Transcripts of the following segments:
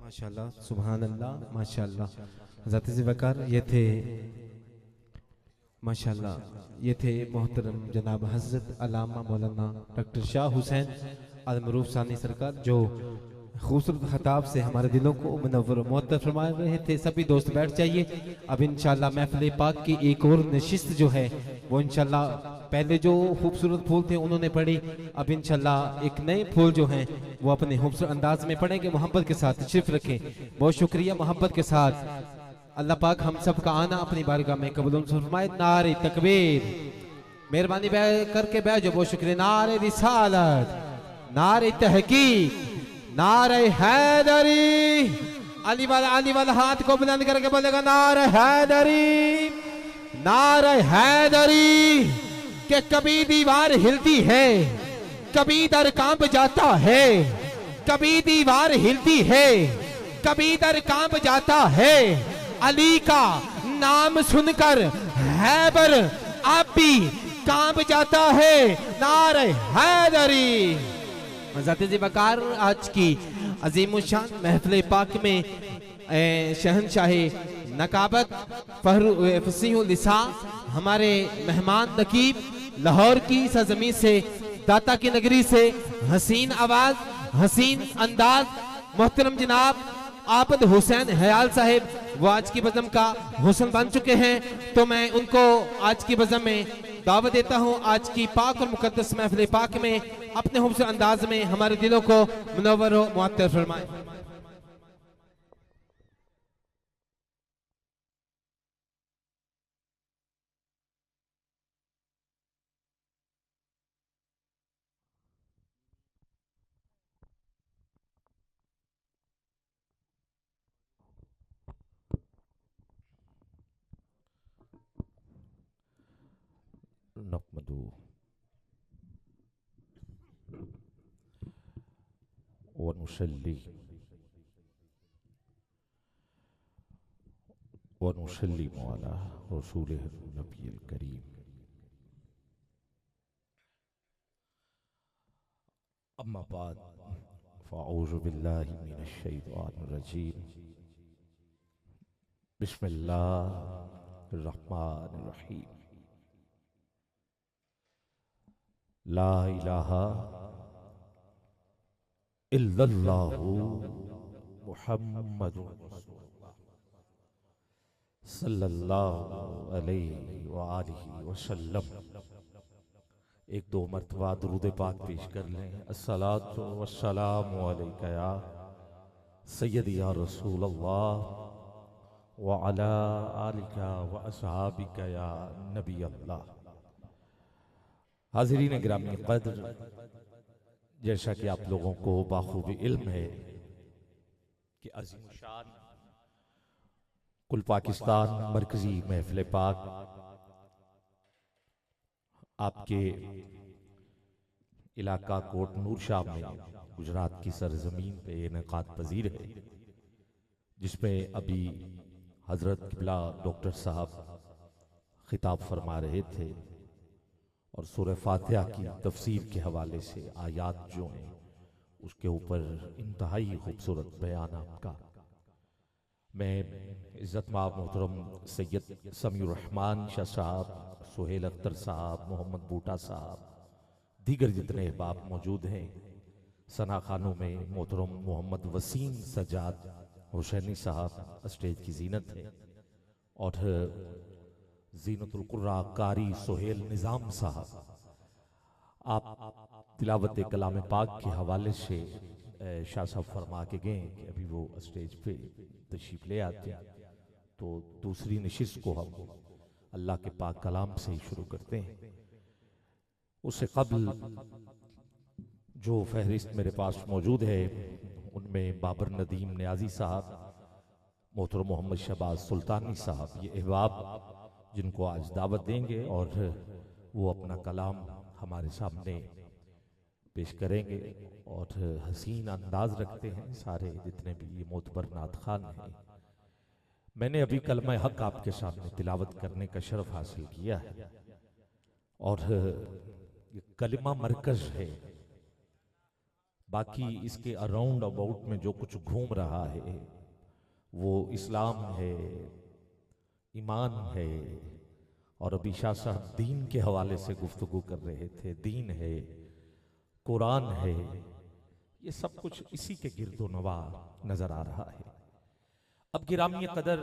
माशाल्लाह, सुभान अल्लाह, माशाल्लाह। हज़रत ज़ुल्फ़िकार ये थे, माशाल्लाह, ये थे मोहतरम जनाब हज़रत अल्लामा मौलाना डॉक्टर शाह हुसैन अल मरूफ सानी सरकार, जो खूबसूरत खिताब से हमारे दिलों को मुनव्वर मुअत्तर फरमा रहे थे। सभी दोस्त बैठ जाइए। अब इंशाल्लाह महफ़िल पाक की एक और नशिस्त जो है वो इंशाल्लाह, पहले जो खूबसूरत फूल थे उन्होंने पढ़ी, अब इंशाल्लाह एक नए फूल जो हैं वो अपने खूबसूरत अंदाज में पढ़ेंगे। मोहब्बत के साथ तशरीफ रखें। बहुत शुक्रिया। मोहब्बत के साथ अल्लाह पाक हम सब का आना अपनी बारगाह में कबूल फरमाए। नारे तकबीर, मेहरबानी करके बैठ जाओ। बहुत शुक्रिया। नारे रिसालत, नारे तहकीक, नारे हैदरी। अली वाला हाथ को बुलंद करके बोलेगा नारे हैदरी, नारे हैदरी। कि कभी दीवार हिलती है, कभी दर कांप जाता है, कभी दीवार हिलती है, कभी दर कांप जाता है। अली का नाम सुनकर हैबर आप भी कांप जाता है। नारे हैदरी। हज़रत ज़ुल्फ़िकार आज की अज़ीमुशान महफ़िल पाक में शहंशाह नकाबत फसीहुल लिसान हमारे मेहमान नकीब लाहौर की सरजमीन से, दाता की नगरी से, हसीन आवाज, हसीन अंदाज, मोहतरम जनाब आबद हुसैन हयाल साहिब, वो आज की बज़म का हुस्न बन चुके हैं। तो मैं उनको आज की बज़म में दावत देता हूं। आज की पाक और मुकद्दस महफ़िल पाक में अपने खूबसूरत अंदाज में हमारे दिलों को मुनव्वर व मुअत्तर फरमाएं। नहमदु व नुसल्ली व नुसल्लिमु अला रसूलिहिन नबिय्यिल करीम। अम्मा बाद फ़अऊज़ु बिल्लाहि मिनश शैतानिर रजीम। बिस्मिल्लाहिर रहमानिर रहीम। ला इलाहा इल्लल्लाहु मुहम्मदुर रसूलुल्लाह सल्लल्लाहु अलैहि व आलिहि वसल्लम। एक दो मर्तबा दुरूद पाक पेश कर लें। अस्सलातु वस्सलामु अलैका या सय्यदी या रसूलल्लाह व अला आलिका व असहाबिका या नबी अल्लाह। हाज़रीन गिरामी क़द्र, जैसा कि आप लोगों को बाखूबी इल्म है कि अज़ीमुशान कुल पाकिस्तान मरकजी महफ़िल पाक आपके इलाका कोट नूर शाह में गुजरात की सरजमीन पे इनेकाद पजीर है, जिसमें अभी हजरत किबला डॉक्टर साहब खिताब फरमा रहे थे और सूरह फातिहा की तफसीर के हवाले से आयात जो हैं उसके ऊपर इंतहाई खूबसूरत बयान आपका। मैं इज़्ज़त-माब मोहतरम सैयद समीउर रहमान शाह साहब, सुहेल अख्तर साहब, मोहम्मद बूटा साहब, दीगर जितने अहबाब मौजूद हैं, सना खानों में मोहतरम मोहम्मद वसीम सजाद हुसैनी साहब स्टेज की जीनत है, और जीनतुल कुर्रा कारी सुहेल निज़ाम साहब, आप तिलावत कलाम पाक के हवाले से शाह साहब फरमा के गए कि अभी वो स्टेज पे तशरीफ ले आते हैं, तो दूसरी नशिस्त को हम अल्लाह के पाक कलाम से ही शुरू करते हैं। उससे कबल जो फहरिस्त मेरे पास मौजूद है उनमें बाबर नदीम न्याजी साहब, मोहतरम मोहम्मद शहबाज सुल्तानी साहब, ये अहबाब जिनको आज दावत देंगे और वो अपना कलाम हमारे सामने पेश करेंगे। और हसीन अंदाज रखते हैं सारे जितने भी ये मोतबर नात खान हैं। मैंने अभी कलमा हक आपके सामने तिलावत करने का शर्फ हासिल किया है, और ये कलिमा मरकज है, बाकी इसके अराउंड अबाउट में जो कुछ घूम रहा है वो इस्लाम है, ईमान है, और अभी शाह साहब दीन के हवाले से गुफ्तगू कर रहे थे। दीन है, कुरान है, ये सब कुछ इसी के गिर्दो नवा नजर आ रहा है। अब गिरामी कदर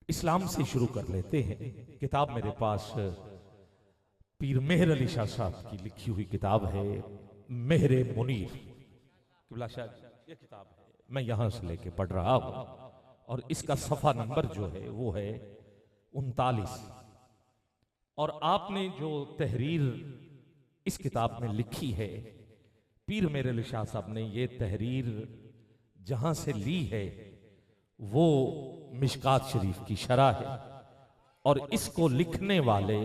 इस्लाम से शुरू कर लेते हैं। किताब मेरे पास पीर मेहर अली शाह साहब की लिखी हुई किताब है, मेहरे मुनीर किबला शाह, ये किताब है, मैं यहां से लेके पढ़ रहा हूं, और इसका सफा नंबर जो है वो है 39। और आपने जो तहरीर इस किताब में लिखी है, पीर मेहर अली शाह साहब ने ये तहरीर जहां से ली है वो मिशकात शरीफ की शरह है, और इसको लिखने वाले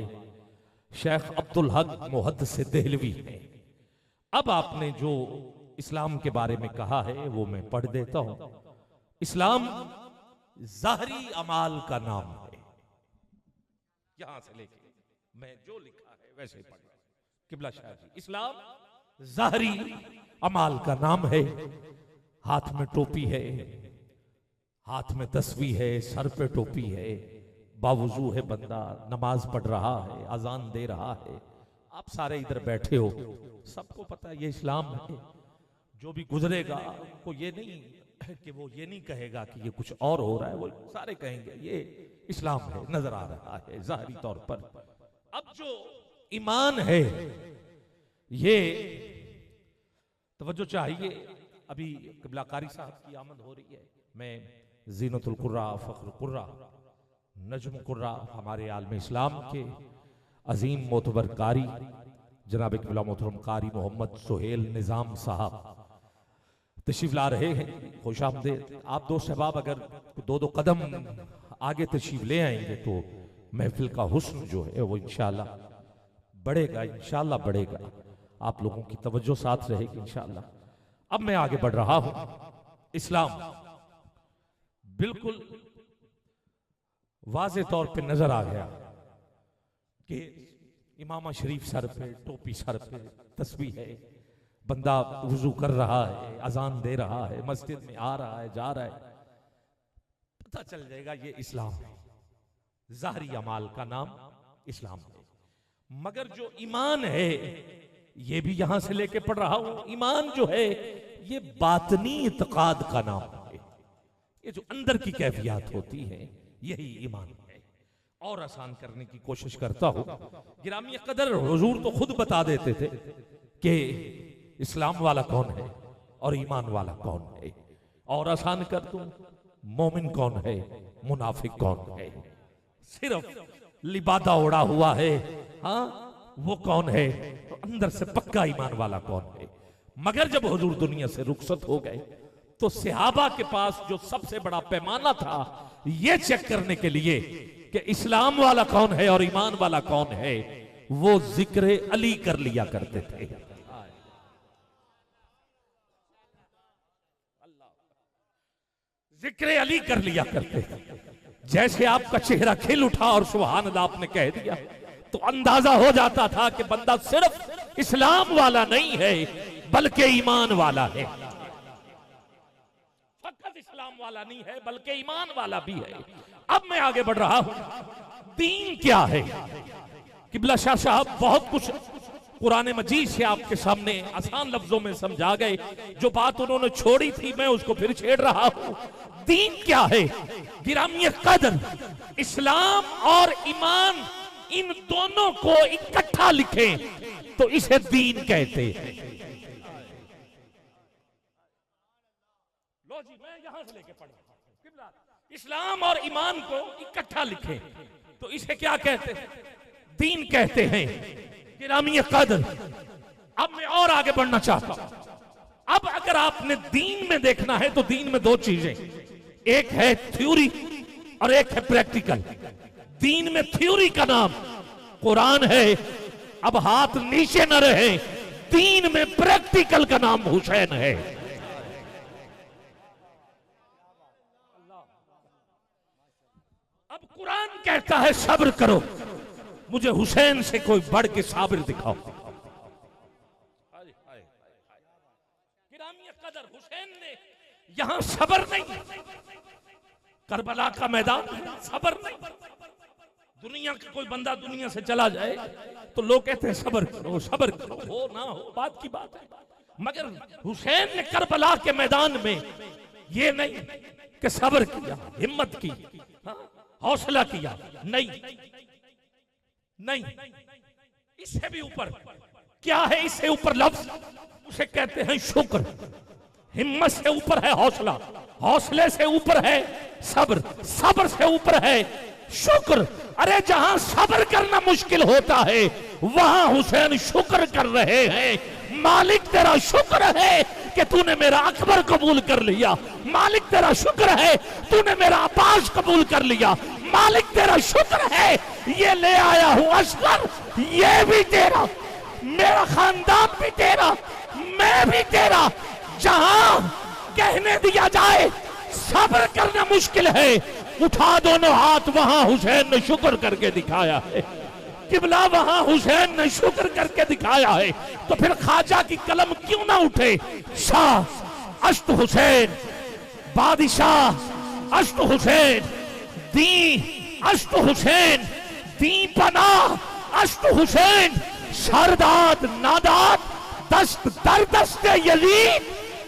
शेख अब्दुल हक मुहद्दिस देहलवी हैं। अब आपने जो इस्लाम के बारे में कहा है वो मैं पढ़ देता हूं। इस्लाम ज़ाहरी अमाल का नाम है। यहां से लेके मैं जो लिखा है वैसे ही पढ़ रहा हूं। किबला शाह जी, इस्लाम ज़ाहरी अमाल का नाम है। हाथ में टोपी है, हाथ में तस्बीह है, सर पे टोपी है, बावुजू है बंदा, नमाज पढ़ रहा है, अजान दे रहा है। आप सारे इधर बैठे हो, सबको पता है ये इस्लाम है। जो भी गुजरेगा उनको ये नहीं कि वो ये नहीं कहेगा कि ये कुछ और हो रहा है, वो सारे कहेंगे ये इस्लाम है, नजर आ रहा है ज़ाहरी तौर पर। अब जो ईमान है ये तवज्जो चाहिए। अभी क़िबला कारी साहब की आमद हो रही है। मैं ज़ीनतुल कुर्रा, फ़ख्र कुर्रा, नजम कुर्रा, हमारे आलम इस्लाम के अजीम मोतबर कारी जनाब क़िबला मोहतरम कारी मोहम्मद सुहेल निज़ाम साहब तशरीफ ला रहे हैं। खुश आमदेद। आप दोस्त अहबाब अगर दो दो कदम आगे तशरीफ ले आएंगे तो महफिल का हुस्न जो है वो इंशाअल्लाह बढ़ेगा, इंशाअल्लाह बढ़ेगा। आप लोगों की तवज्जो साथ रहेगी इंशाअल्लाह। अब मैं आगे बढ़ रहा हूं। इस्लाम बिल्कुल वाज़े तौर पे नजर आ गया कि इमामा शरीफ सर पे, टोपी सर पे, तस्बीह है, बंदा वुजू कर रहा है, अजान दे रहा है, मस्जिद में आ रहा है, जा रहा है, पता चल जाएगा ये इस्लाम है। ज़ाहरी अमाल का नाम इस्लाम है। मगर जो ईमान है ये भी यहां से लेके पढ़ रहा हूं। ईमान जो है ये बातनी इत्काद का नाम है। ये जो अंदर की कैफियत होती है यही ईमान है। और आसान करने की कोशिश करता हूं। गिरामी कदर हुजूर तो खुद बता देते थे कि इस्लाम वाला कौन है और ईमान वाला कौन है। और आसान कर दूं, मोमिन कौन है, मुनाफिक कौन है। सिर्फ लिबादा उड़ा हुआ है, हाँ वो कौन है, तो अंदर से पक्का ईमान वाला कौन है। मगर जब हुजूर दुनिया से रुखसत हो गए तो सहाबा के पास जो सबसे बड़ा पैमाना था ये चेक करने के लिए कि इस्लाम वाला कौन है और ईमान वाला कौन है, वो जिक्र अली कर लिया करते थे। जिक्र अली कर लिया करते थे। जैसे आपका चेहरा खिल उठा और सुभान अल्लाह आपने कह दिया तो अंदाजा हो जाता था कि बंदा सिर्फ इस्लाम वाला नहीं है बल्कि ईमान वाला है। फकत इस्लाम वाला नहीं है बल्कि ईमान वाला भी है। अब मैं आगे बढ़ रहा हूं। दीन क्या है? किबला शाह साहब बहुत कुछ कुरान मजीद से आपके सामने आसान लफ्जों में समझा गए। जो बात उन्होंने छोड़ी थी मैं उसको फिर छेड़ रहा हूं। दीन क्या है? गिरामी कदर इस्लाम और ईमान इन दोनों को इकट्ठा लिखें तो इसे दीन कहते हैं। लो जी, मैं यहां से लेके पढ़ रहा हूं। इस्लाम और ईमान को इकट्ठा लिखें तो इसे क्या कहते हैं? दीन कहते हैं। गिरामी कदर अब मैं और आगे बढ़ना चाहता हूं। अब अगर आपने दीन में देखना है तो दीन में दो चीजें, एक है थ्योरी और एक है प्रैक्टिकल। दीन में थ्योरी का नाम कुरान है। अब हाथ नीचे न रहे। दीन में प्रैक्टिकल का नाम हुसैन है। अब कुरान कहता है सब्र करो, मुझे हुसैन से कोई बढ़ के साबिर दिखाओ। यहां सब्र नहीं, करबला का मैदान है, सब्र नहीं। दुनिया का कोई बंदा दुनिया से चला जाए तो लोग कहते हैं सब्र करो, सब्र करो, हो ना हो बात की बात है। मगर हुसैन ने करबला के मैदान में ये नहीं कि सब्र किया, हिम्मत की, हौसला किया, नहीं नहीं, इससे भी ऊपर क्या है, इससे ऊपर लफ्ज उसे कहते हैं शुक्र। हिम्मत से ऊपर है हौसला, हौसले से ऊपर है सब्र, सब्र से ऊपर है शुक्र। अरे जहां सब्र करना मुश्किल होता है वहां हुसैन शुक्र कर रहे हैं। मालिक तेरा शुक्र है कि तूने मेरा अकबर कबूल कर लिया, मालिक तेरा शुक्र है तूने मेरा अब्बास कबूल कर लिया, मालिक तेरा शुक्र है ये ले आया हूं असगर, ये भी तेरा, मेरा खानदान भी तेरा, मैं भी तेरा। जहां कहने दिया जाए सब्र करना मुश्किल है, उठा दोनों हाथ, वहां हुसैन ने शुक्र करके दिखाया है। किबला वहां हुसैन ने शुक्र करके दिखाया है। तो फिर ख्वाजा की कलम क्यों ना उठे? शाह अश्त हुसैन, बादशाह अश्त हुसैन, दी अश्त हुसैन, दी पना अश्त हुसैन, सरदाद नादाद दस्त दर दस्त यजीद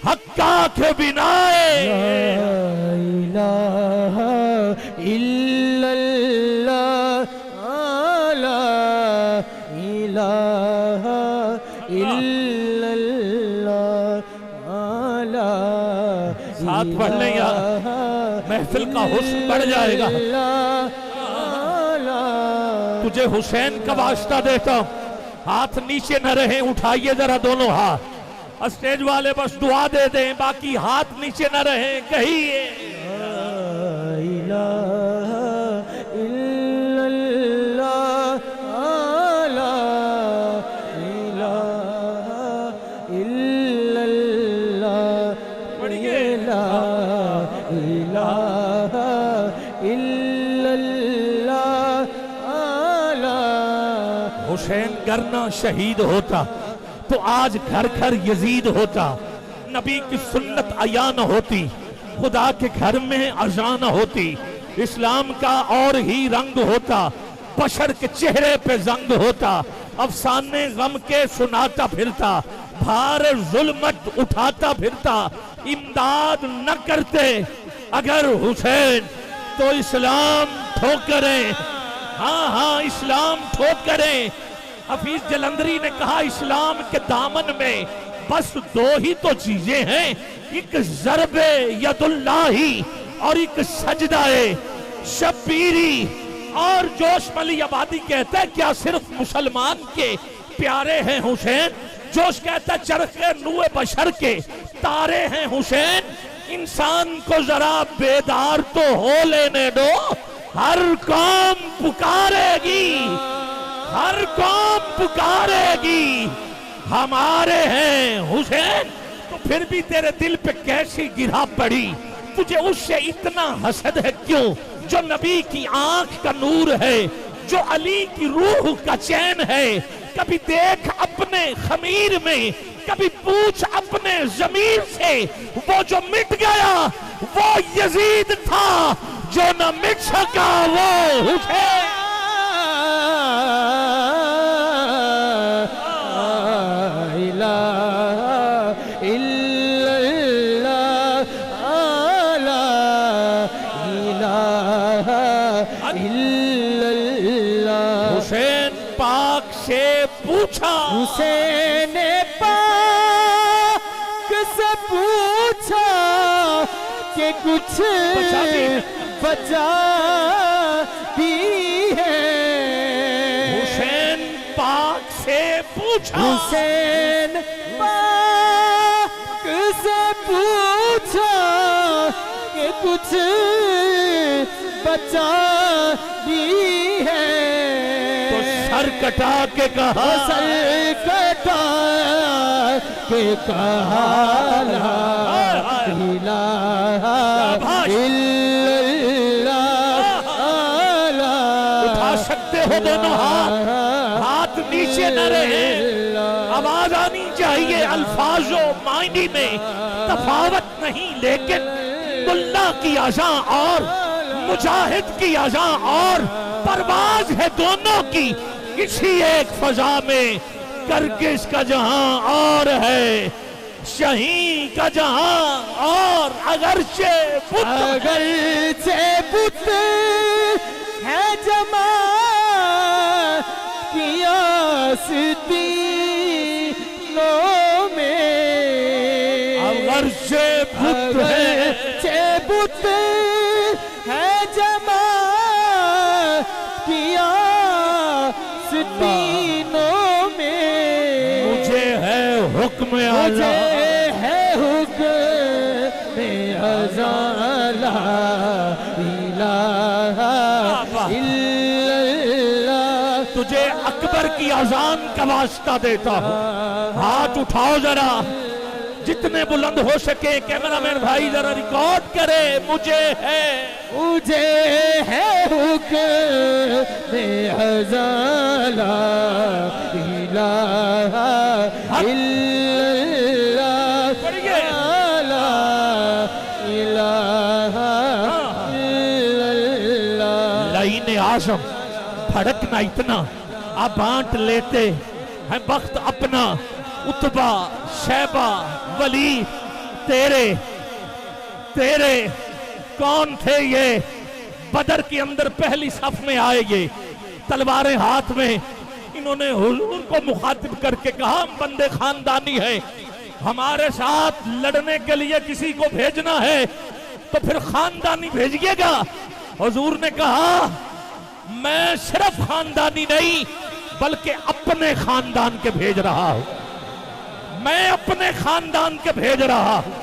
हक्का के बिनाए। ला इलाहा इल्लल्लाह, ला इलाहा इल्लल्लाह, ला साथ पढ़ लें यार, महफिल का हुस्न बढ़ जाएगा। तुझे हुसैन का वास्ता देता हूं, हाथ नीचे न रहे, उठाइए जरा दोनों हाथ। स्टेज वाले बस दुआ दे दें, बाकी हाथ नीचे न रहे, कहिए ला इलाहा इल्लल्लाह, ला इलाहा इल्लल्लाह, पढ़िए ला इलाहा इल्लल्लाह, ला। हुसैन करना शहीद होता तो आज घर घर यजीद होता, नबी की सुन्नत अया न होती, खुदा के घर में अजान होती, इस्लाम का और ही रंग होता, बशर के चेहरे पे जंग होता, अफसाने गम के सुनाता फिरता, भार जुल्मत उठाता फिरता, इमदाद न करते अगर हुसैन तो इस्लाम ठोकरें, हाँ हाँ इस्लाम ठोकरें। हफीज जलंधरी ने कहा इस्लाम के दामन में बस दो ही तो चीजें हैं, एक ज़रबे यदुल्लाही और एक सजदाए शब्बीरी। और जोश मली आबादी कहता है क्या सिर्फ मुसलमान के प्यारे हैं हुसैन? जोश कहता है चरखे नूए बशर के तारे हैं हुसैन। इंसान को जरा बेदार तो हो लेने दो, हर कौम पुकारेगी, हर कौम पुकारेगी, हमारे हैं हुसैन। तो फिर भी तेरे दिल पे कैसी गिरा पड़ी? तुझे उससे इतना हसद है क्यों? जो नबी की आंख का नूर है, जो अली की रूह का चैन है। कभी देख अपने खमीर में, कभी पूछ अपने जमीर से, वो जो मिट गया वो यजीद था, जो न मिट सका वो हुसैन। हुसैन पाक से पूछा, हुसैन पाक से पूछा कि कुछ बचा भी है। हुसैन पाक से पूछा, हुसैन पाक से पूछा कि कुछ बचा भी है। तो सर कटा के कहा, सर कटा के कहा ला इलाहा इल्लल्लाह। उठा सकते हो दोनों हाथ, हाथ नीचे न रहे, आवाज आनी चाहिए, अल्फाजो माई हुसैनी में तफावत नहीं, लेकिन मुल्ला की अज़ां और मुजाहिद की अज़ां और परवाज है दोनों की किसी एक फजा में। करगिस का जहां और है, शहीन का जहां और, अगरचे बुत है जमा किया सिद्दीनों में, अगरचे बुत है जमा किया सिद्दीनों में, मुझे है हुक्म मुझे आज़ा, है हुक्म आज़ा ला इलाहा इल्लल्लाह। तुझे अकबर की अजान का वास्ता देता हूँ। हाथ उठाओ जरा, जितने बुलंद हो सके। कैमरामैन भाई जरा रिकॉर्ड करे। मुझे है हुक्म आज़ा ला इलाहा इल्लल्लाह, पढ़िए। ला इलाहा इल्लल्लाह। लाइन आज़म भड़कना इतना, आप बांट लेते हैं वक्त अपना। उतबा शैबा वलीद तेरे तेरे कौन थे ये? बदर के अंदर पहली सफ में आए ये, तलवारें हाथ में। इन्होंने हुजूर को मुखातिब करके कहा, हम बंदे खानदानी है, हमारे साथ लड़ने के लिए किसी को भेजना है तो फिर खानदानी भेजिएगा। हुजूर ने कहा, मैं सिर्फ खानदानी नहीं बल्कि अपने खानदान के भेज रहा हूं, मैं अपने खानदान के भेज रहा हूं।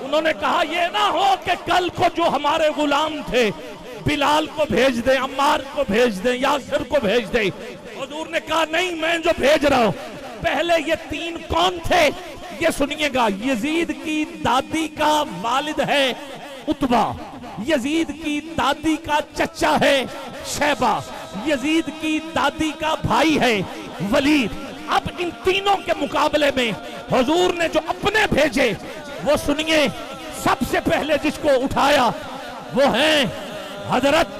उन्होंने कहा, यह ना हो कि कल को जो हमारे गुलाम थे बिलाल को भेज दे, अम्मार को भेज दे, यासिर को भेज दे। हुजूर ने कहा, नहीं, मैं जो भेज रहा हूं। पहले ये तीन कौन थे ये सुनिएगा। यजीद की दादी का वालिद है उतबा, यजीद की दादी का चचा है शैबा, यजीद की दादी का भाई है वलीद। अब इन तीनों के मुकाबले में हुजूर ने जो अपने भेजे वो सुनिए। सबसे पहले जिसको उठाया वो है हजरत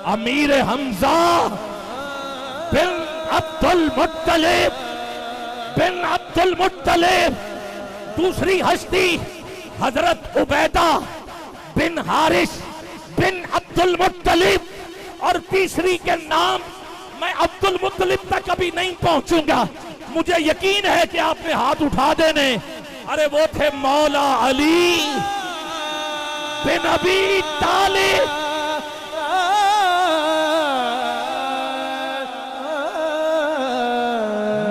अमीर हमजा बिन अब्दुल मुत्तलिब बिन अब्दुल मुत्तलिब। दूसरी हस्ती हजरत उबैदा बिन हारिस बिन अब्दुल मुत्तलिब। और तीसरी के नाम मैं अब्दुल मुत्तलिब तक अभी नहीं पहुंचूंगा, मुझे यकीन है कि आपने हाथ उठा देने। अरे वो थे मौला अली बिन अबी तालिब।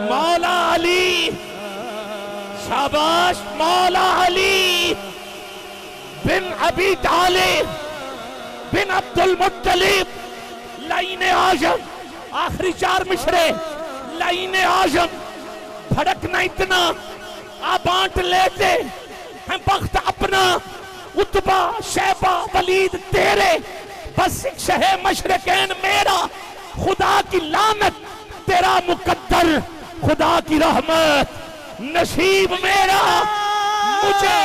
मौला अली, शाबाश, मौला अली बिन अबी तालिब बिन अब्दुल मुत्तलिब। लाइने आजम, आखिरी चार मिसरे लाइने आजम। भड़कना इतना, आप बांट लेते हैं वक्त अपना। उतबा शैबा वलीद तेरे, बस शहे मशरकैन मेरा। खुदा की लानत तेरा मुकद्दर, खुदा की रहमत नसीब मेरा। मुझे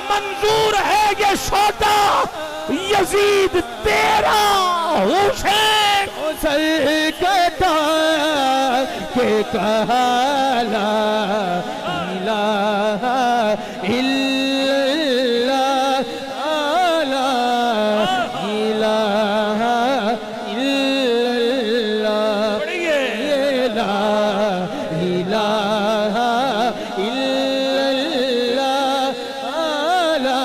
मंजूर है ये सौदा, यजीद तेरा हुसैन। सर कटा के कहला इलाहा इल्लल्लाह, ला इलाहा इल्लल्लाह, ला इलाहा इल्लल्लाह, ला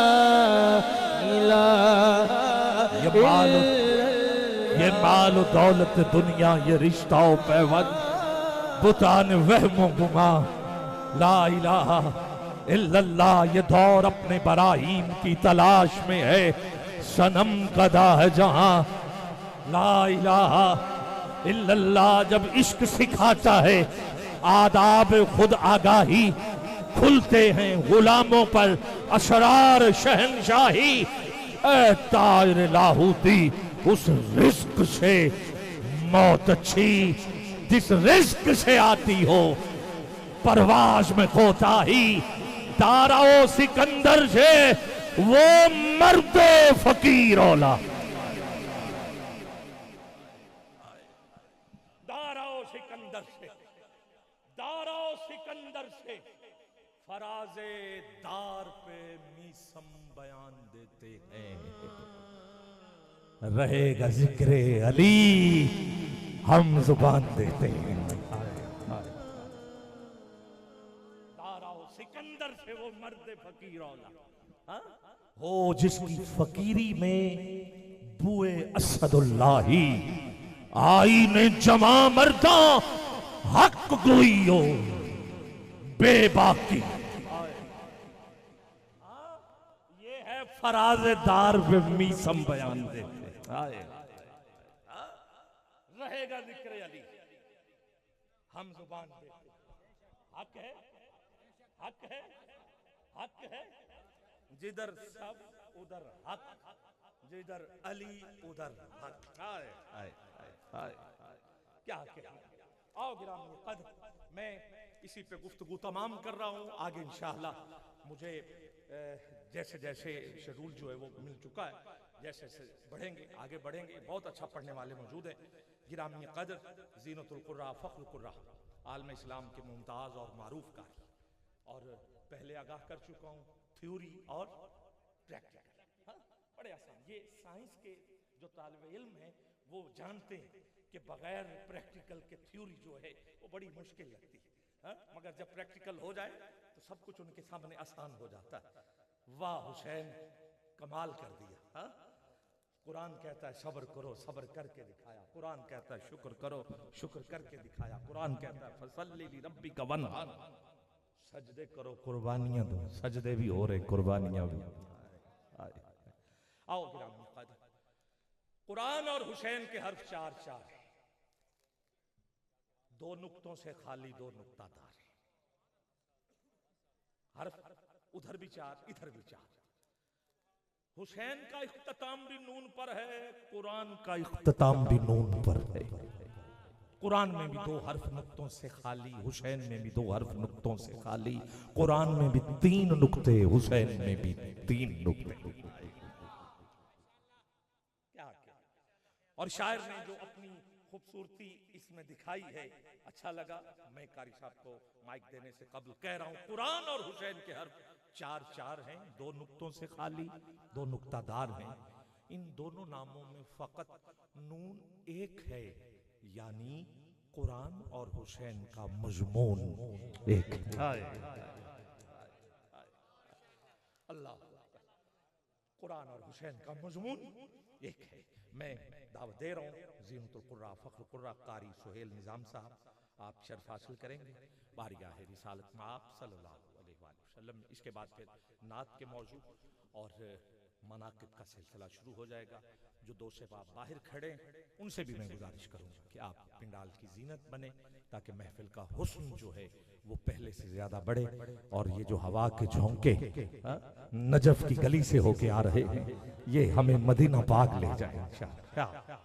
इलाहा। ये माल दौलत दुनिया, ये रिश्ता पैवंद, बुतान वहमो गुमा, ला इलाहा इल्लल्लाह। ये दौर अपने बराहीन की तलाश में है, सनम कदा है जहां, ला इलाहा इल्लल्लाह। जब इश्क सिखाता है आदाब खुद आगाही, खुलते हैं गुलामों पर असरार शहनशाही। ऐ तायर लाहूती, उस रिस्क से मौत अच्छी जिस रिस्क से आती हो, परवाज में कोताही दाराओ सिकंदर से वो मर्द फकीर औला। दाराओ सिकंदर से, दाराओ सिकंदर से फराजे दार पे मीसम बयान देते हैं। रहेगा जिक्रे अली हम जुबान देते हैं। दाराओ सिकंदर से वो मर्द फकीर औला हो जिसकी फकीरी में बुए असदुल्लाही आईने जमा मर्दा हक गोइयो बेबाकी। ये है फराजेदार पे मीसम बयान देते। रहेगा जिक्र अली हम जुबान देते। हक है, हक है, हक है। जिधर सब उधर हक, जिधर अली उधर हक। आए आए आए क्या क्या। आओ गिरामी कद्र, मैं इसी पे गुफ्तगू तमाम कर रहा हूँ। आगे इंशाअल्लाह मुझे जैसे जैसे शेड्यूल जो है वो मिल चुका है, जैसे जैसे बढ़ेंगे आगे बढ़ेंगे। बहुत अच्छा पढ़ने वाले मौजूद हैं। गिरामी कद्र, ज़ीनतुल कुर्रा, फ़ख्रुल कुर्रा, आलम इस्लाम के मुमताज़ और मारूफ कारी। और पहले आगाह कर चुका हूँ थ्योरी और प्रैक्टिकल। हाँ, बड़े आसान। ये साइंस के जो तालिब इल्म हैं वो जानते हैं कि बगैर प्रैक्टिकल के थ्योरी जो है वो बड़ी मुश्किल लगती है। हाँ, मगर जब प्रैक्टिकल हो जाए तो सब कुछ उनके सामने आसान हो जाता है। वाह हुसैन, कमाल कर दिया। हाँ, कुरान कहता है सब्र करो, सब्र करके दिखाया। कुरान कहता है शुक्र करो, शुक्र करके दिखाया। कुरान कहता है फसल्ली लिरब्बिका वनहर, सजदे करो कुर्बानियां दो। सजदे भी हो रहे, कुर्बानियां भी। आओ गिरामी कद्र, कुरान और हुसैन के हर्फ चार चार है। दो नुक्तों से खाली, दो नुक्तादार है। हर्फ उधर भी चार, इधर भी चार। हुसैन का इख्तिताम भी नून पर है, कुरान का इख्तिताम भी नून पर है। कुरान में भी दो हर्फ नुक्तों से खाली, हुसैन में भी दो हर्फ नुक्तों से खाली। कुरान में भी तीन नुक्ते, हुसैन में भी तीन नुक्ते। क्या क्या। और शायर ने जो अपनी खूबसूरती इसमें दिखाई है, अच्छा लगा। मैं कारी साहब को माइक देने से कबल कह रहा हूं, कुरान और हुसैन के हर्फ चार चार हैं, दो नुक्तों से खाली, दो नुक्तादार हैं। इन दोनों नामों में फकत नून एक है, यानी कुरान और हुसैन का मजमून एक है। अल्लाह, कुरान और हुसैन का मजमून एक है। मैं दावत दे रहा हूँ ज़ीनतुल कुर्रा, फ़ख्रुल कुर्रा कारी सुहेल निज़ाम साहब, आप शर्फ हासिल करेंगे बारगाह रिसालत में आप सल्लल्लाहु अलैहि वसल्लम। इसके बाद फिर नात के मौजू और मनाकिब का सिलसिला शुरू हो जाएगा। जो दो शबाब बाहर खड़े उनसे भी मैं गुजारिश करूंगा कि आप पिंडाल की जीनत बने, ताकि महफिल का हुस्न जो है वो पहले से ज्यादा बढ़े। और ये जो हवा के झोंके नजफ की गली से होके आ रहे हैं, ये हमें मदीना पाक ले जाए इंशाअल्लाह।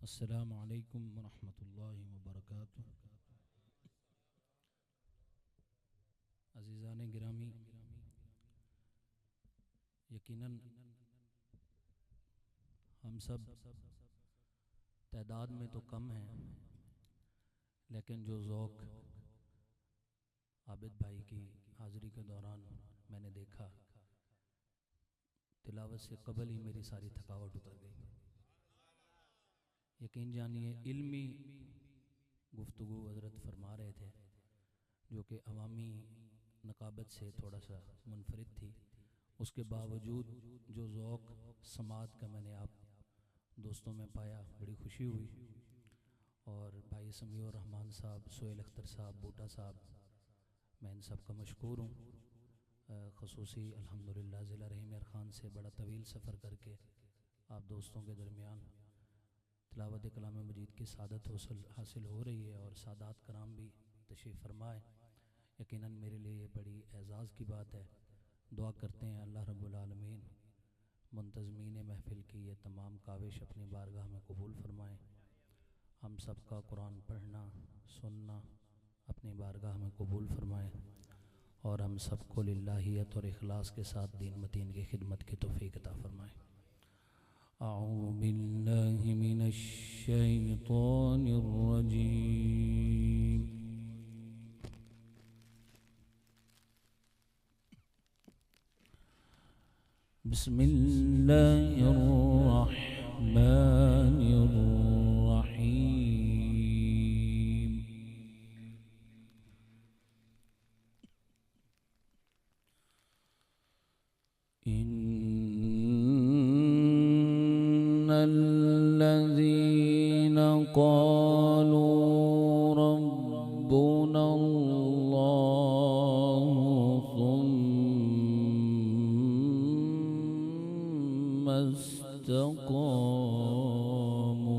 अस्सलामु अलैकुम वरहमतुल्लाहि वबरकातुह। अज़ीज़ान गिरामी, यकीनन हम सब तादाद में तो कम हैं, लेकिन जो ज़ौक़ आबिद भाई की हाज़िरी के दौरान मैंने देखा, तिलावत से कबल ही मेरी सारी थकावट उतर गई। यकीन जानिए इल्मी गुफ्तगू हज़रत फरमा रहे थे, जो कि अवामी नकाबत से थोड़ा सा मुनफरिद थी, उसके बावजूद जो ज़ौक़ समात का मैंने आप दोस्तों में पाया, बड़ी खुशी हुई। और भाई समीउर रहमान साहब, सोहेल अख्तर साहब, बूटा साहब, मैं इन सब का मशकूर हूँ। ख़ुसूसी अल्हम्दुलिल्लाह ज़िला रहीम खान से बड़ा तवील सफ़र करके आप दोस्तों के दरमियान तिलावत कलाम मजीद की सादत हासिल हो रही है और सादात कराम भी तशरीफ़ फरमाए। यकीनन मेरे लिए ये बड़ी एज़ाज़ की बात है। दुआ करते हैं अल्लाह रब्बुल आलमीन मुंतज़मीन महफ़िल की ये तमाम काविश अपनी बारगाह में कबूल फरमाएँ। हम सब का कुरान पढ़ना सुनना अपनी बारगाह में कबूल फरमाएँ और हम सबको लिल्लाहियत और इखलास के साथ दीन मतीन की खिदमत की तौफ़ीक अता फरमाएँ। अऊज़ु बिल्लाहि मिनश शैतानिर रजीम। बिस्मिल्लाहिर रहमानिर रहीम। इन्नल्लज़ीना क़ालू रब्बुना अल्लाहु सुम्मा इस्तक़ामू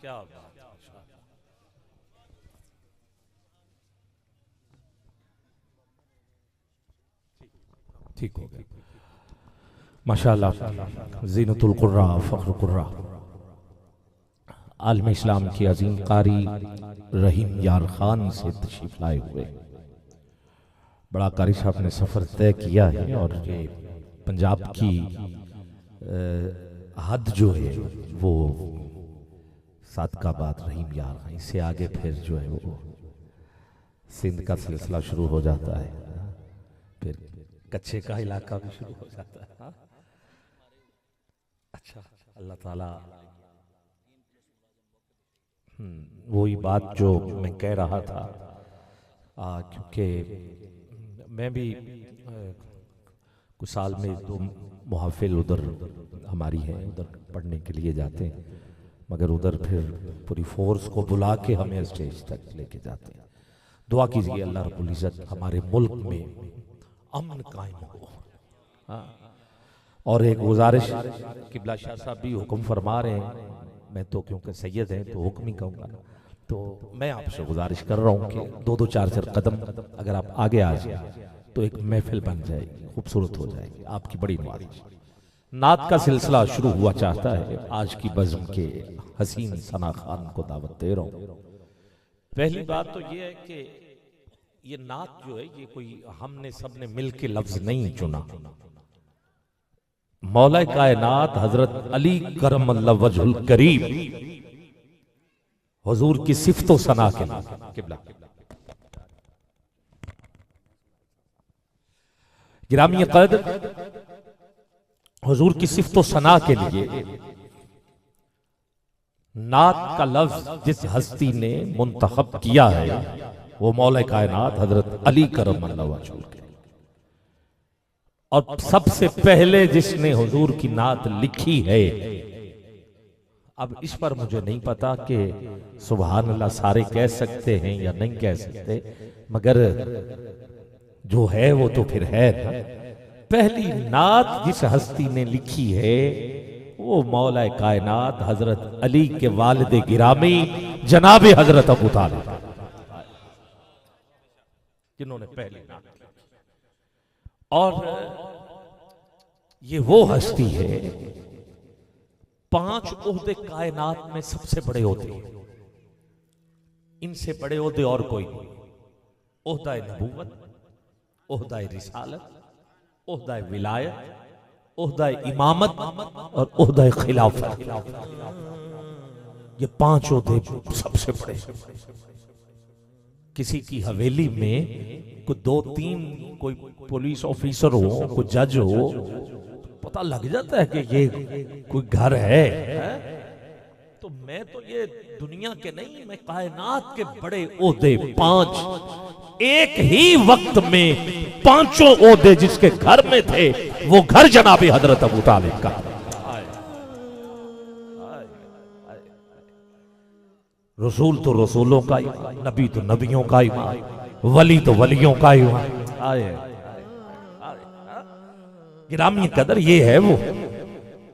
क्या बात है। ठीक हो गया माशाअल्लाह। ज़ीनतुल कुर्रा फ़ख्र कुर्रा आलम इस्लाम की अजीम कारी रहीम यार खान से तशरीफ लाए हुए बड़ा कारी साहब ने सफ़र तय किया है और ये पंजाब की हद जो है वो सादकाबाद रहीम यार खान, इससे आगे फिर जो है वो सिंध का सिलसिला शुरू हो जाता है, फिर कच्चे का इलाका भी शुरू हो जाता है। हाँ? अच्छा, अल्लाह ताला वही बात जो मैं कह रहा था, क्योंकि मैं भी कुछ साल में 2 मुहाफिल उधर हमारी है, उधर पढ़ने के लिए जाते हैं, मगर उधर फिर पूरी फोर्स को बुला के हमें स्टेज तक लेके जाते हैं। दुआ कीजिए अल्लाह रब्बुल इज़्ज़त हमारे मुल्क में अमन कायम हो। हाँ। और एक गुजारिश, किबला शाह साहब भी हुक्म फरमा रहे हैं, मैं तो क्योंकि सैयद हैं तो हुक्म ही कहूँगा, तो मैं आपसे गुजारिश कर रहा हूँ कि 2-2 4-4 कदम अगर आप आगे आ जाए तो एक महफिल बन जाएगी, खूबसूरत हो जाएगी। आपकी बड़ी नवाज़िश। नात का सिलसिला शुरू हुआ चाहता है। आज की बज़्म के हसीन सना खान को दावत दे रहा हूँ। पहली बात तो ये है कि ये नात जो है ये कोई हमने सबने मिल के लफ्ज नहीं चुना। मौला कायनात हजरत अली करमल्लाह वजहुल करीम हुजूर की सिफ्तो सना के नाम किबला गिरामी कद्र हुजूर की सिफ्तो सना के लिए नात का लफ्ज जिस हस्ती ने मुंतखब किया है वो मौला कायनात हजरत अली करमल्लाह वजहुल करीम, और सबसे पहले जिसने हुजूर की नात लिखी है। अब इस पर मुझे नहीं पता कि सुभान अल्लाह सारे कह सकते हैं या नहीं कह सकते, मगर जो है वो तो फिर है ना। पहली नात जिस हस्ती ने लिखी है वो मौला कायनात हजरत अली के वालिद गिरामी जनाब हजरत अबू तालिब, जिन्होंने पहली नात लिखी। और ये वो हस्ती है, 5 ओहदे कायनात में सबसे बड़े होते हैं, इनसे बड़े ओहदे और कोई नहीं। ओहदा नबूवत, ओहदा रिसालत, ओहदा विलायत, ओहदा इमामत और ओहदा खिलाफत, ये 5 ओहदे सबसे बड़े। किसी की हवेली में कोई 2-3 कोई पुलिस ऑफिसर हो, कोई जज हो, पता लग जाता है कि ये कोई घर है। तो मैं तो ये दुनिया के नहीं, मैं कायनात के बड़े ओहदे 5 एक ही वक्त में 5 ओहदे जिसके घर में थे वो घर जनाबे हजरत अबू तालिब का। रसूल तो रसूलों का ईमान, नबी तो नबियों का ईमान, वली तो वलियों का ईमान। गिरामी कदर ये है, वो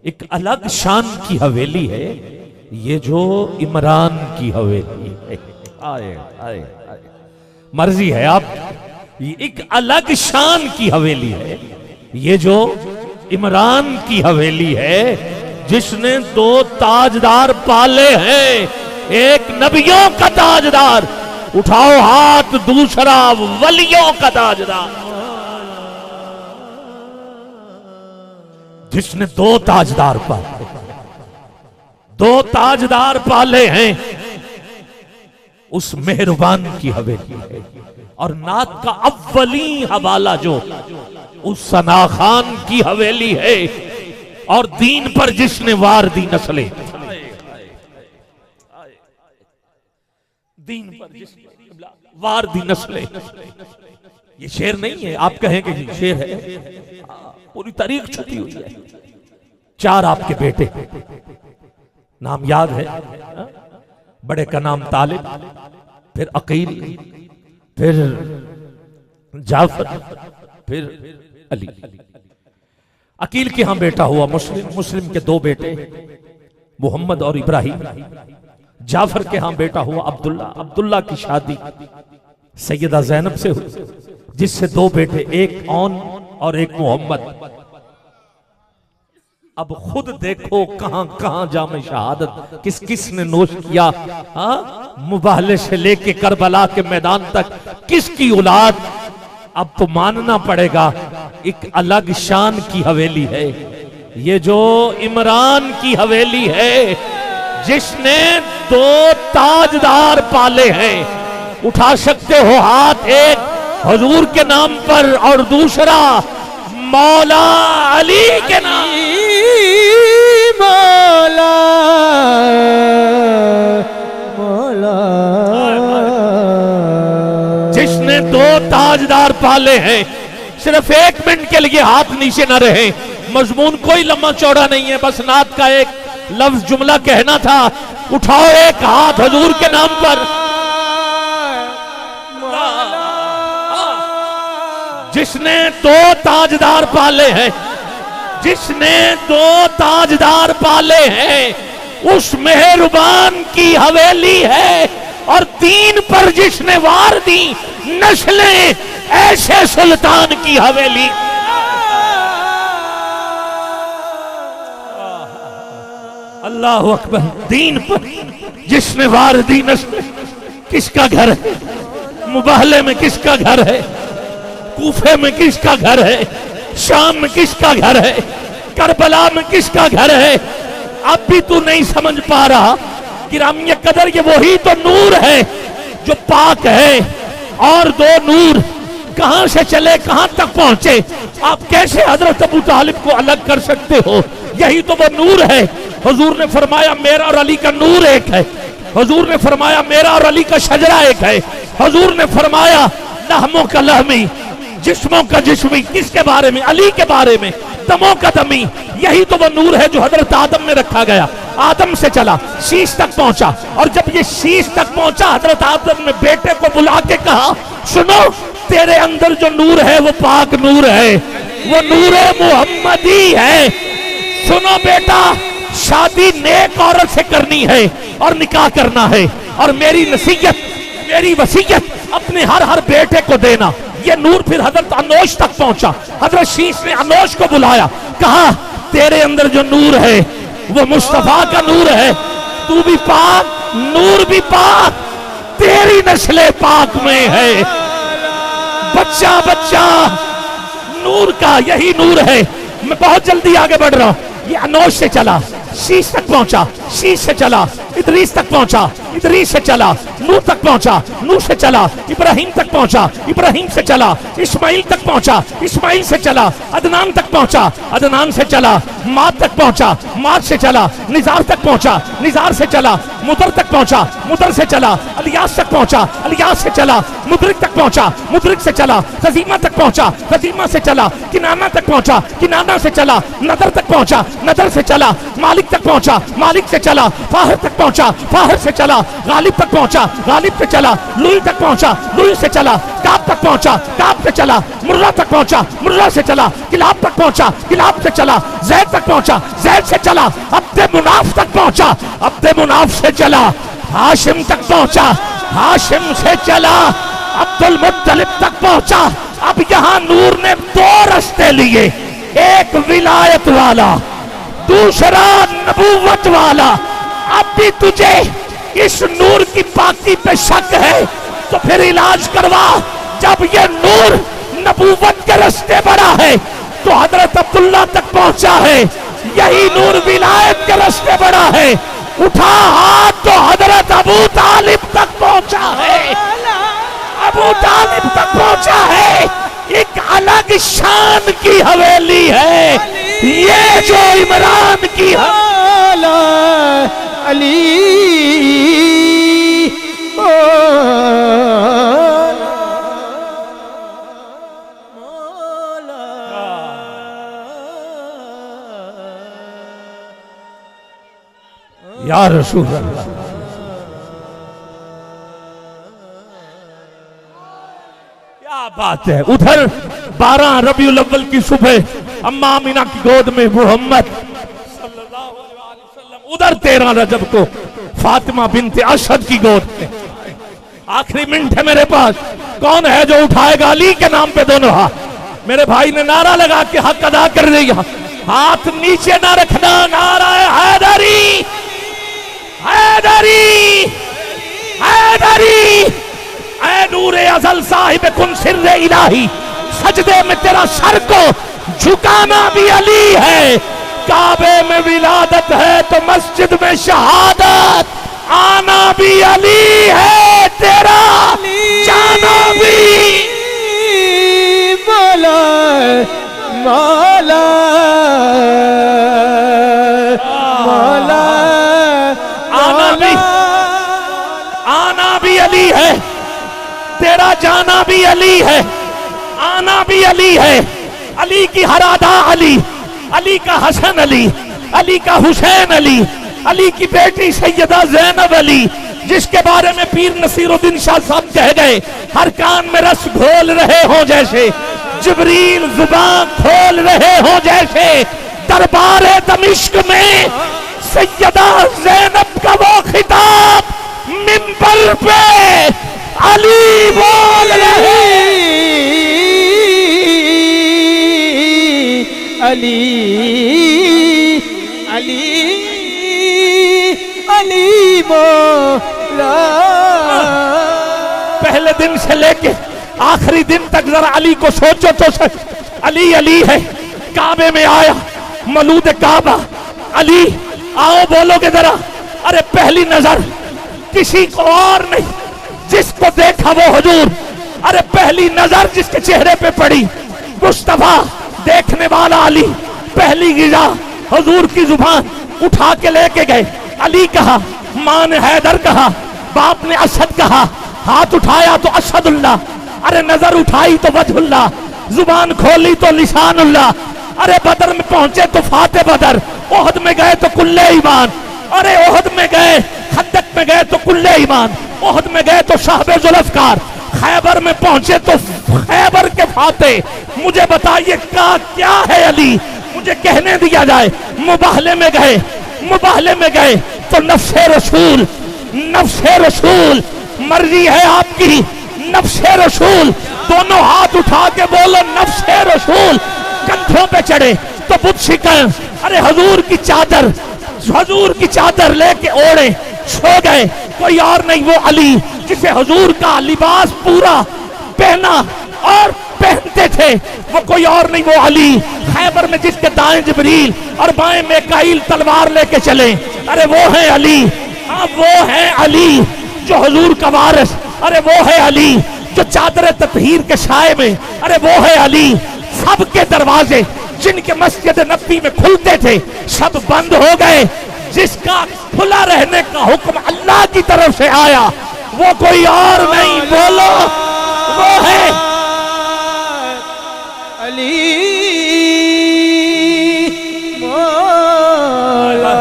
एक अलग शान की हवेली है ये जो इमरान की हवेली है, आए आए आए, मर्जी है आप, ये एक अलग शान की हवेली है। ये जो इमरान की हवेली है, जिसने 2 ताजदार पाले हैं, एक नबियों का ताजदार, उठाओ हाथ, दूसरा वलियों का ताजदार। जिसने 2 ताजदार पाले, 2 ताजदार पाले हैं, उस मेहरबान की हवेली है। और नात का अव्वली हवाला जो उस सना खान की हवेली है। और दीन पर जिसने वार दी नस्लें, दीन पर जिसने वार दी नस्लें। ये शेर नहीं है, आप कहेंगे जी शेर है, पूरी तारीख छुपी हुई है। 4 आपके बेटे, नाम याद है, बड़े का नाम तालिब, फिर अकील, फिर जाफर, फिर अली। अकील के यहां बेटा हुआ मुस्लिम, मुस्लिम के 2 बेटे मोहम्मद और इब्राहिम। जाफर के यहां बेटा हुआ अब्दुल्ला, अब्दुल्ला की शादी सैयदा जैनब से हुई, जिससे 2 बेटे, एक औन और एक मोहम्मद। अब खुद देखो कहां कहां जामे शहादत किस किस ने नोश किया। मुबाहले से लेके करबला के मैदान तक किसकी औलाद। अब तो मानना पड़ेगा एक अलग शान की हवेली है ये जो इमरान की हवेली है, जिसने 2 ताजदार पाले हैं। उठा सकते हो हाथ, एक हुजूर के नाम पर और दूसरा मौला अली के नाम। मौला मौला जिसने 2 ताजदार पाले हैं। सिर्फ 1 मिनट के लिए हाथ नीचे न रहे, मजमून कोई लंबा चौड़ा नहीं है, बस नात का एक लफ्ज जुमला कहना था। उठाओ एक हाथ हुजूर के नाम पर। जिसने 2 ताजदार पाले हैं, जिसने 2 ताजदार पाले हैं, उस मेहरबान की हवेली है। और दीन पर जिसने वार दी नस्लें, ऐसे सुल्तान की हवेली। अल्लाह अकबर। दीन पर जिसने वार दी नस्लें, किसका घर है? मुबाहले में किसका घर है? कूफे में किसका घर है? शाम में किसका घर है? करबला में किसका घर है? अब भी तू नहीं समझ पा रहा कि रामिया कदर ये वही तो नूर है जो पाक है। और 2 नूर कहां से चले कहां तक पहुंचे। आप कैसे हजरत अबू तालिब को अलग कर सकते हो? यही तो वो नूर है। हुजूर ने फरमाया मेरा और अली का नूर एक है। हुजूर ने फरमाया मेरा और अली का शजरा एक है। हुजूर ने फरमाया लहमों का लहमी, जिस्मों का जिस्मी। किसके बारे में? अली के बारे में। दमों का दमी। यही तो वो नूर है जो हजरत आदम में रखा गया। आदम से चला, शीश तक पहुंचा। और जब ये शीश तक पहुंचा, हजरत आदम ने बेटे को बुला के कहा, सुनो, तेरे अंदर जो नूर है वो पाक नूर है, वो नूर मुहम्मदी है। सुनो बेटा, शादी नेक औरत से करनी है और निकाह करना है। और मेरी नसीहत, मेरी वसीयत अपने हर बेटे को देना। ये नूर फिर हजरत अनोश तक पहुंचा। हजरत शीश ने अनोश को बुलाया, कहा तेरे अंदर जो नूर है वो मुस्तफा का नूर है। तू भी पाक, नूर भी पाक, तेरी नस्लें पाक में है। बच्चा बच्चा नूर का यही नूर है। मैं बहुत जल्दी आगे बढ़ रहा हूं। ये अनोश से चला, शीश तक पहुंचा, शीश से चला, इदरीस तक पहुंचा, इदरीस से चला, नूह तक पहुंचा, नूह से चला, इब्राहिम तक पहुंचा, इब्राहिम से चला, इस्माइल तक पहुंचा, इस्माइल से चला, अदनान तक पहुंचा, अदनान से चला, माद तक पहुंचा, माद से चला, निजार तक पहुंचा, निजार से चला, मुदर तक पहुंचा, मुदर से चला, अलियास तक पहुंचा, अलियास से चला, मुदरिक तक पहुंचा, मुदरिक से चला, खजीमा तक पहुंचा, खजीमा से चला, किनाना तक पहुंचा, किनाना से चला, नदर तक पहुंचा, नदर से चला, मालिक तक पहुंचा, मालिक से चला, फाहर तक पहुंचा, फाहर से चला, गालिब तक पहुंचा, गालिब से चला, लुई तक पहुंचा, लुई से चला, काब तक पहुंचा, काब से चला, मुर्रा तक पहुंचा, मुर्रा से चला, किलाब तक पहुंचा, किलाब से चला, जैद तक पहुंचा, जैद से चला। अब अब्दे मुनाफ तक पहुंचा, अब्दे मुनाफ से चला हाशिम तक पहुंचा, हाशिम से चला अब्दुल मुत्तलिब तक पहुंचा। अब यहां नूर ने दो रास्ते लिए, एक विलायत वाला, दूसरा नबूवत वाला। अब भी तुझे इस नूर की पाकी पे शक है तो फिर इलाज करवा। जब ये नूर नबूवत के रास्ते बढ़ा है तो हजरत अब्दुल्ला तक पहुंचा है, यही नूर विलायत के रास्ते बढ़ा है, उठा हाथ तो हजरत अबू तालिब तक पहुंचा है, अबू तालिब तक पहुंचा है। एक अलग शान की हवेली है ये जो इमरान की है। मौला अली या रसूल अल्लाह। क्या बात है। उधर 12 रबीउल अव्वल की सुबह अम्मा अमीना की गोद में मोहम्मद सल्लल्लाहु अलैहि वसल्लम, उधर 13 रजब को फातिमा बिनते असद की गोद में। आखिरी मिनट है मेरे पास, कौन है जो उठाएगा अली के नाम पे दोनों हाथ। मेरे भाई ने नारा लगा के हक अदा कर दिया, हाथ नीचे ना रखना, नारा है हैदरी हैदरी हैदरी। ऐ नूरे अज़ल साहिब कुन सिर्रे इलाही, सजदे में तेरा सर को झुकाना भी अली है। काबे में विलादत है तो मस्जिद में शहादत, आना भी अली है, तेरा जाना भी। मौला मौला मौला आना भी अली है, तेरा जाना भी अली है, आना भी अली है। अली की हर अदा अली, अली का हसन अली, अली का हुसैन अली, अली की बेटी सैयदा ज़ैनब अली, जिसके बारे में पीर नसीरुद्दीन शाह साहब कह गए, हर कान में रस घोल रहे हो जैसे, जिब्रील जुबान खोल रहे हो जैसे। दरबारे दमिश्क में सैयदा ज़ैनब का वो खिताब मिंबर पे अली बोल रहे। अली अली अली मौला। पहले दिन से लेके आखिरी दिन तक जरा अली को सोचो तो सच, अली अली है। काबे में आया मलूद काबा, अली आओ बोलोगे जरा। अरे पहली नजर किसी को और नहीं, जिसको देखा वो हुजूर। अरे पहली नजर जिसके चेहरे पे पड़ी मुस्तफा, देखने वाला अली। पहली गिजा हुजूर की जुबान उठा के लेके गए। अली कहा, मां ने हैदर कहा, बाप ने असद कहा, हाथ उठाया तो असदुल्लाह, अरे नजर उठाई तो वजहुल्लाह, जुबान खोली तो लिसानुल्लाह। अरे बदर में पहुंचे तो फाते बदर, ओहद में गए तो कुल्ले ईमान, अरे ओहद में गए, खंदक में गए तो कुल्ले ईमान, ओहद में गए तो साहबे जुल्फकार, खैबर में पहुंचे तो खैबर के फाते। मुझे बताइए क्या है अली, मुझे कहने दिया जाए। मुबाहले में गए, मुबाहले में गए तो नफ्से रसूल, नफ्से रसूल, मर्जी है आपकी, नफ्से रसूल। दोनों हाथ उठा के बोलो नफ्से रसूल। कंधों पे चढ़े तो बुत शिकन, अरे हजूर की चादर, हजूर की चादर लेके ओढ़े सो गए। कोई और नहीं वो अली, जिसे हजूर का लिबास पूरा पहना और पहनते थे, वो कोई और नहीं वो अली। खैबर में जिसके दाएं जिब्रील और बाएं मिकाईल तलवार लेके चले, अरे वो है अली। हाँ वो है अली जो हजूर का वारिस, अरे वो है अली जो चादर ततहीर के साए में, अरे वो है अली। सबके दरवाजे जिनके मस्जिद नबी में खुलते थे सब बंद हो गए। जिसका खुला रहने का हुक्म अल्लाह की तरफ से आया वो कोई और नहीं, बोलो वो है अली मौला।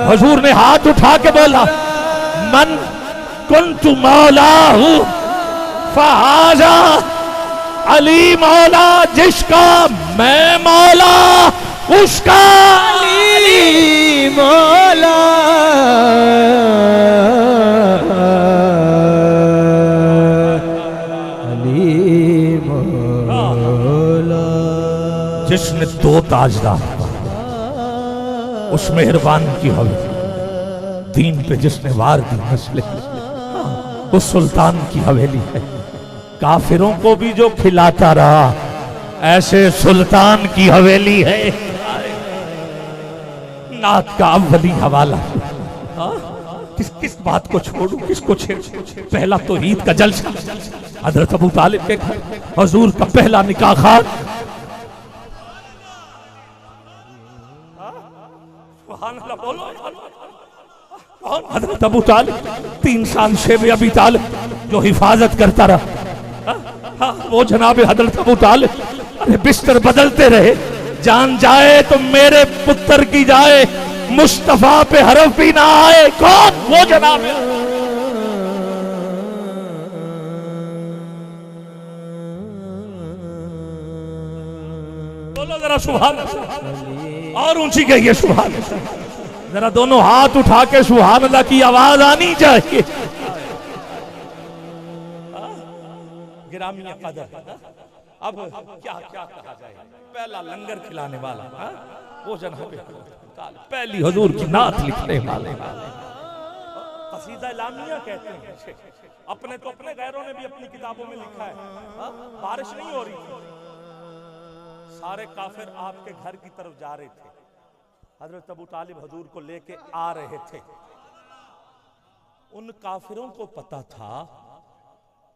हुजूर ने हाथ उठा के बोला, मन कुन्तु मौलाहू फहाजा अली मौला, जिसका मैं मौला उसका अली मौला अली मौला जिसने दो ताजदार उस मेहरबान की हवेली दीन पे जिसने वार दी नस्ले उस सुल्तान की हवेली है। काफिरों को भी जो खिलाता रहा ऐसे सुल्तान की हवेली है। नात का अव्वली हवाला किस बात को छोड़ू किसको छेड़ू। पहला तो ईद का जलसा हजरत अबू तालिब के घर हुजूर का पहला निकाह खान। बोलो कौन? हजरत अबू तालिब 3 साल शेब अबी तालिब जो हिफाजत करता रहा। वो जनाब हजरत अबू तालिब अरे बिस्तर बदलते रहे। जान जाए तो मेरे पुत्र की जाए मुस्तफा पे हरफ भी ना आए। कौन? वो जनाब बोलो जरा सुभान अल्लाह। और ऊंची कहिए सुभान अल्लाह। जरा दोनों हाथ उठा के सुभान अल्लाह की आवाज आनी चाहिए। गिरामी कदर अब क्या क्या कहा जाए। पहला लंगर खिलाने वाला वो जनाब पहली हुजूर की नात लिखने वाले कसीदा लामिया कहते हैं। अपने तो अपने गैरों ने भी अपनी किताबों में लिखा है। बारिश नहीं हो रही थी, सारे काफिर आपके घर की तरफ जा रहे थे। हजरत अबू तालिब हुजूर को लेके आ रहे थे। उन काफिरों को पता था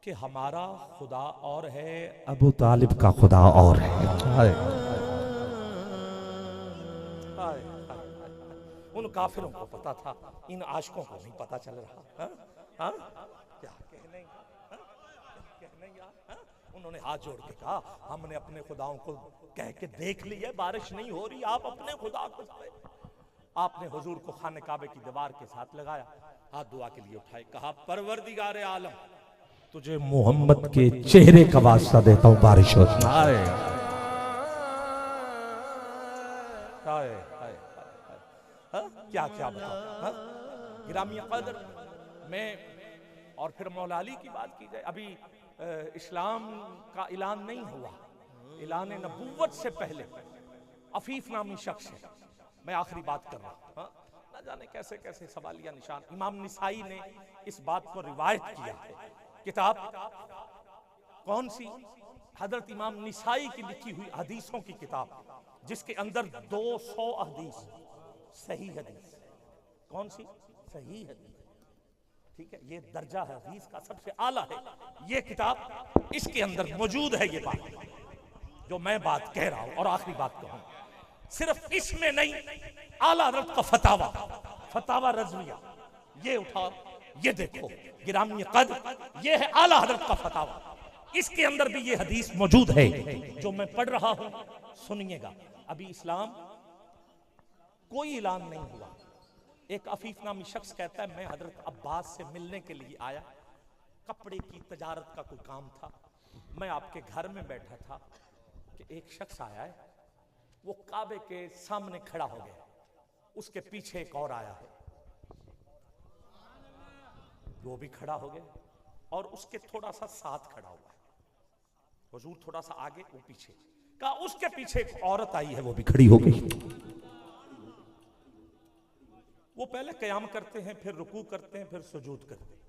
कि हमारा खुदा और है, अबू तालिब का खुदा और है। उन काफिरों को पता था, इन आशिकों को नहीं पता चल रहा। क्या कहने यार। उन्होंने हाथ जोड़ के कहा हमने अपने खुदाओं को कह के देख लिया, बारिश नहीं हो रही, आप अपने खुदा को। आपने हुजूर को खाने काबे की दीवार के साथ लगाया, हाथ दुआ के लिए उठाए, कहा परवरदिगारे आलम तुझे मोहम्मद के चेहरे का वास्ता देता हूं बारिश हो। क्या क्या बताओ गिरामी कदर में। और फिर मौला अली की बात की जाए, अभी इस्लाम का ऐलान नहीं हुआ। ऐलान नबूवत से पहले अफीफ नामी शख्स है, मैं आखिरी बात कर रहा हूं, ना जाने कैसे कैसे सवालिया निशान। इमाम निसाई ने इस बात को रिवायत किया है। किताब कौन सी? हजरत इमाम निसाई की लिखी हुई हदीसों की किताब, जिसके अंदर 200 हदीस सही हदीस। कौन सी? सही हदीस। ठीक है, ये दर्जा है हदीस का सबसे आला है ये किताब। इसके अंदर मौजूद है ये बात जो मैं बात कह रहा हूं। और आखिरी बात कहूं, सिर्फ इसमें नहीं, आला हज़रत का फतावा रज़विया, ये उठाओ, ये देखो गिरामी कद्र, ये है आला हज़रत का फतावा। इसके अंदर भी ये हदीस मौजूद है जो मैं पढ़ रहा हूं, सुनिएगा। अभी इस्लाम कोई ऐलान नहीं हुआ। एक अफीफ नामी शख्स कहता है मैं हजरत अब्बास से मिलने के लिए आया, कपड़े की तजारत का कोई काम था, मैं आपके घर में बैठा था कि एक शख्स आया है, वो काबे के सामने खड़ा हो गया, उसके पीछे एक और आया है, वो भी खड़ा हो गया, और उसके थोड़ा सा साथ खड़ा हुआ है। हुजूर थोड़ा सा आगे, वो पीछे, कहा उसके पीछे एक औरत आई है, वो भी खड़ी हो गई। वो पहले क़याम करते हैं, फिर रुकू करते हैं, फिर सुजूद करते हैं।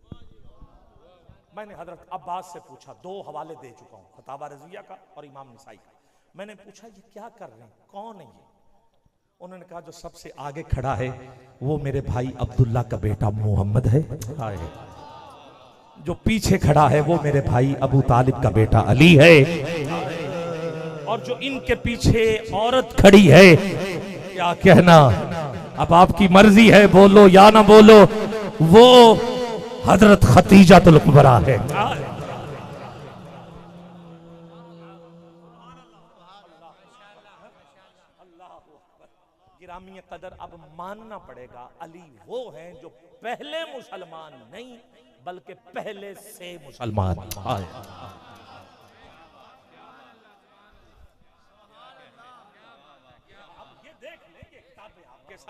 मैंने हजरत अब्बास से पूछा, 2 हवाले दे चुका हूं, फतावा रज़िया का और इमाम निसाई का। मैंने पूछा ये क्या कर रहे हैं, कौन है ये? उन्होंने कहा जो सबसे आगे खड़ा है वो मेरे भाई अब्दुल्ला का बेटा मोहम्मद है, जो पीछे खड़ा है वो मेरे भाई अबू तालिब का बेटा अली है, और जो इनके पीछे औरत खड़ी है, क्या कहना, अब आपकी मर्जी है, बोलो या ना बोलो, वो हजरत खतीजातुल कुबरा है। गिरामी कदर, अब मानना पड़ेगा अली वो हैं जो पहले मुसलमान नहीं बल्कि पहले से मुसलमान।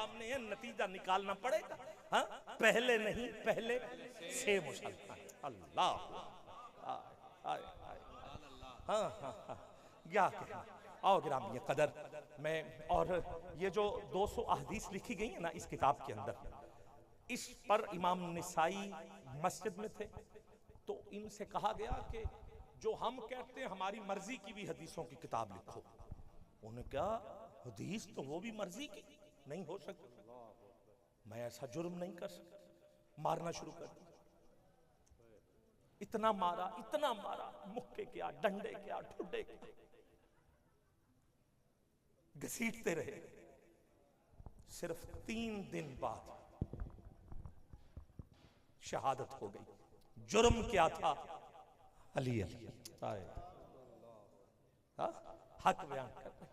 सामने है, नतीजा निकालना पड़ेगा। हाँ, पहले नहीं, पहले से मुसलमान। अल्लाह, हाँ हाँ हाँ, क्या कहना। आओ गिरामी कदर, मैं और ये जो 200 अहदीस लिखी गई है ना इस किताब के अंदर, इस पर इमाम निसाई मस्जिद में थे तो इनसे कहा गया कि जो हम कहते हैं हमारी मर्जी की भी हदीसों की किताब लिखो। उन्होंने कहा हदीस तो वो भी मर्जी की नहीं हो सकती, मैं ऐसा जुर्म नहीं कर सकता। मारना शुरू कर दिया, इतना मारा, मुक्के क्या, डंडे क्या, ठुड्डे क्या, घसीटते रहे। सिर्फ 3 दिन बाद शहादत हो गई। जुर्म क्या था? अली अली हक बयान करना।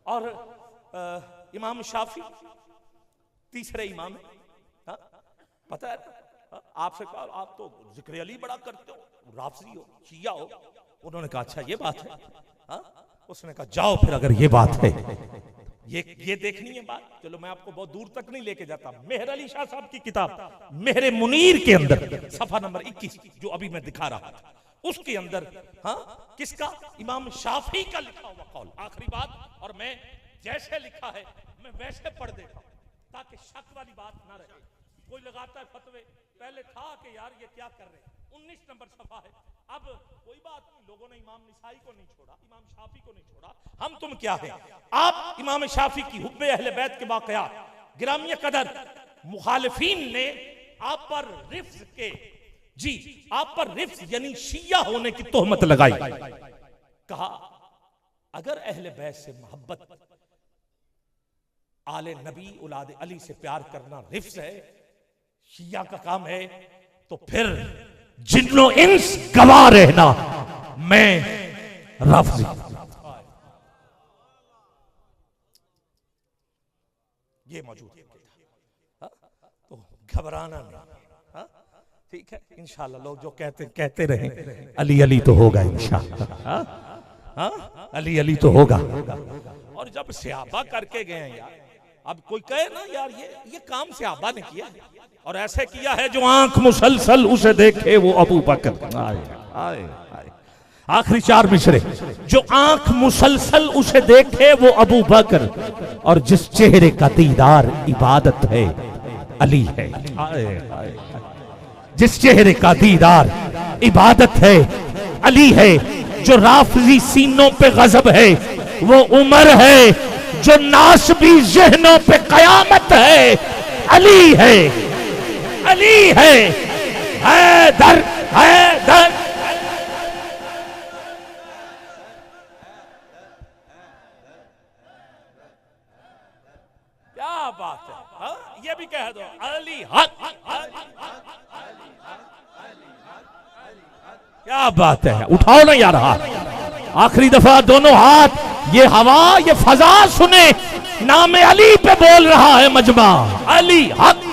और इमाम शाफी तीसरे इमाम है। हाँ? पता है आपसे कहा आप तो जिक्र अली बड़ा करते हो, राफजी हो, शिया हो। उन्होंने कहा अच्छा ये बात है। हाँ? उसने कहा जाओ फिर अगर ये बात है, ये देखनी है बात, चलो मैं आपको बहुत दूर तक नहीं लेके जाता। मेहर अली शाह साहब की किताब मेहर मुनीर के अंदर सफा नंबर 21 जो अभी मैं दिखा रहा था, उसके अंदर हाँ किसका? इमाम शाफी का लिखा हुआ कौल। आखिरी बात, और मैं जैसे लिखा है मैं वैसे पढ़ देता हूं ताकि शक वाली बात ना रहे। कोई लगाता है फतवे, पहले था कि यार ये क्या कर रहे हैं। 19 नंबर सफा है। अब कोई बात नहीं, लोगों ने इमाम निसाई को नहीं छोड़ा, इमाम शाफी को नहीं छोड़ा, हम तुम क्या है। आप इमाम शाफी की हुब्बे अहले बैत के वाकयात गिरामी कदर मुखालिफीन ने आप पर रिफ्ज के जी आप पर रिफ्ज यानी शिया होने की तोहमत लगाई। कहा अगर अहले बैत से मोहब्बत, आले नबी औलाद अली से प्यार करना रिफ्ज है, शिया का काम है, तो फिर जिन्नो इंस गवाह रहना मैं राफजी। ये मौजूद है, तो घबराना नहीं। ठीक है, इंशाल्लाह लोग जो कहते रहे अली अली तो होगा इंशाल्लाह। अली अली तो होगा। और जब सहाबा करके गए हैं यार, अब कोई कहे ना यार ये काम सहाबा ने किया और ऐसे किया है, जो आंख मुसलसल उसे देखे वो अबू बकर। आखिरी 4 मिसरे, जो आंख मुसलसल उसे देखे वो अबू बकर, और जिस चेहरे का दीदार इबादत है अली है। जिस चेहरे का दीदार इबादत है अली है। जो राफजी सीनों पे गजब है वो उमर है। जो नासबी ज़हनों पे कयामत है अली है, अली है। हैदर हैदर क्या बात है। हाँ? ये भी कह दो अली हक। क्या बात है, उठाओ ना यार हाथ। आखिरी दफा दोनों हाथ, ये हवा ये फजा सुने, नाम अली पे बोल रहा है मजमा। अली हक।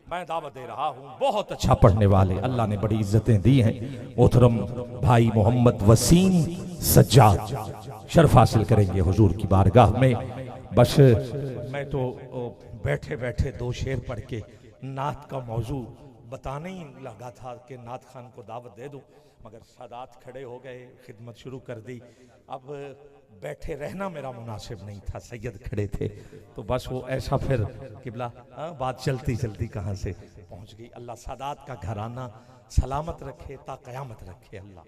मैं दावत दे रहा हूँ, बहुत अच्छा पढ़ने वाले अल्लाह ने बड़ी इज्जतें दी हैं। मोहतरम भाई मोहम्मद वसीम सज्जाद शर्फ हासिल करेंगे हुजूर की बारगाह में। बस मैं तो बैठे बैठे 2 शेर पढ़ के नात का मौजू बताने ही लगा था कि नात खान को दावत दे दूं, मगर सादात खड़े हो गए, खिदमत शुरू कर दी। अब बैठे रहना मेरा मुनासिब नहीं था, सैयद खड़े थे, तो बस वो ऐसा फिर किबला बात चलती चलती कहाँ से पहुँच गई। अल्लाह सादात का घराना सलामत रखे, ता क़यामत रखे अल्लाह।